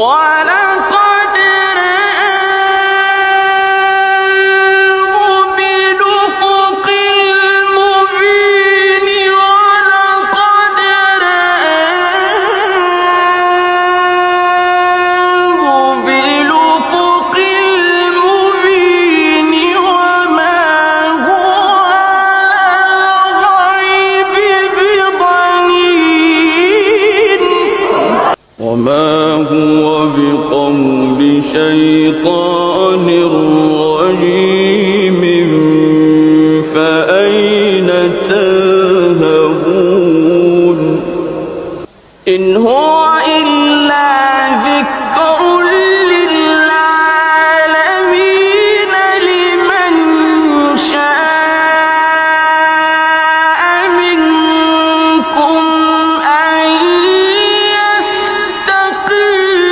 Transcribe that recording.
ولقد رآه بالأفق المبين ولقد رآه بالأفق المبين وما هو على الغيب بضنين وما هو بقول شيطان رجيم